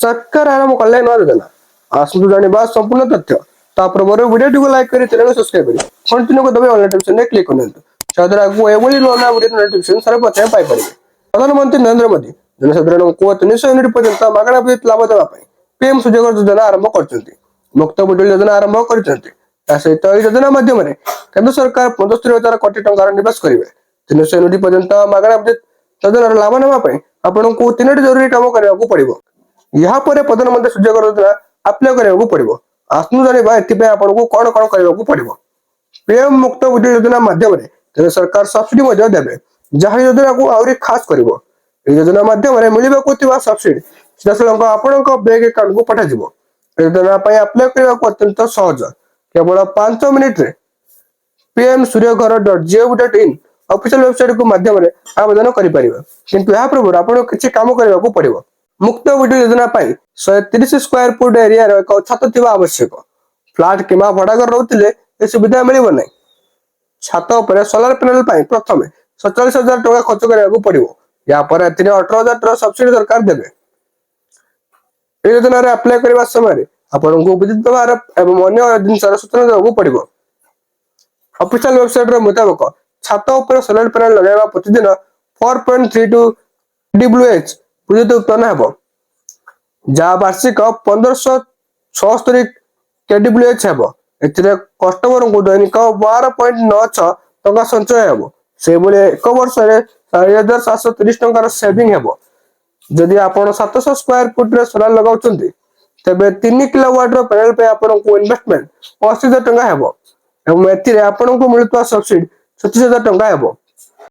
सरकार आरंभ कले नवा योजना आसतु जानिबा संपूर्ण तथ्य ता पूर्व वीडियो लाइक करी चैनल सब्सक्राइब करी कंटिन्यू को दबे ऑल नोटिफिकेशन ने क्लिक करंतु सादर आगु एवली नवा वीडियो नोटिफिकेशन सर्वप्रथम पाई परिबे। प्रधानमंत्री नरेंद्र मोदी जनसाधारण को 300 यूनिट पर्यंत मागଣା विद्युत लाभ देवा पई पीएम सूर्यघर योजना आरंभ करछंती। मुक्त बिजुली योजना आरंभ करछंती। ता सहित एही योजना माध्यम रे केंद्र सरकार 75,000 कोटी टंकार निवेश करिवे। 300 यूनिट पर्यंत मागଣା विद्युत योजनार लाभ नेबा पई आपनको 3टी जरूरी काम କରିବାକୁ पड़िबो। यहाँ पर प्रधानमंत्री सूर्यघर योजना अप्लाई କରିବାକୁ पड़िबो। आसनु जानिबा एथिबे आपनको कोन कोन କରିବାକୁ पड़िबो। पीएम मुक्त बिजुली योजना माध्यम रे केंद्र सरकार सब्सिडी मध्ये देबे जहा योजना को आउरी खास करिवो। ए योजना माध्यम रे मिलिबाको थिबा सब्सिडी सीधासलख आपणक बैंक अकाउंट को पठा जिवो। योजना पई अप्लाई करबाको अत्यंत सहज केवल 5 मिनिट रे pmsuryaghar.gov.in ऑफिशियल वेबसाइट को माध्यम रे आवेदन करि परिबे। किंतु या पूर्व आपन किछि काम करबाको पड़िबो। मुक्त बिजुली योजना पाई 130 स्क्वायर फुट एरिया रो एक छत थिबा आवश्यक। फ्लैट किमा भड़ा घर रहउतिले ए सुविधा मिलिबो नै। छत ऊपर सोलर पैनल पाई प्रथमे 47,000 टका खर्च करबाको पड़िबो। या पर एथिने 18,000 टका सब्सिडी सरकार देबे। ए योजना रे अप्लाई करबा समय रे आपन को विद्युत व्यवहार एवं अन्य जिनसर सूचना देबाको पड़िबो। ऑफिशियल वेबसाइट रो मुताबिक छत ऊपर सोलर पैनल लगाइबा प्रतिदिन 4.32 डब्ल्यूएच विद्युत उत्पन्न हेबो। जा वार्षिक 1576 केडब्ल्यूएच हेबो। एथिरे कस्टमर को दैनिक 12.96 टका संचय हेबो। से बोले एक वर्ष रे 4730 टका सेविंग हेबो। जदि आपण 700 स्क्वायर फुट रे सोलर लगाउचंती तबे 3 किलोवाट रो पैनल पे आपण को इन्वेस्टमेंट 80,000 टका हेबो एवं एथिरे आपण को मिलुतवा सब्सिडी 36,000 टका हेबो।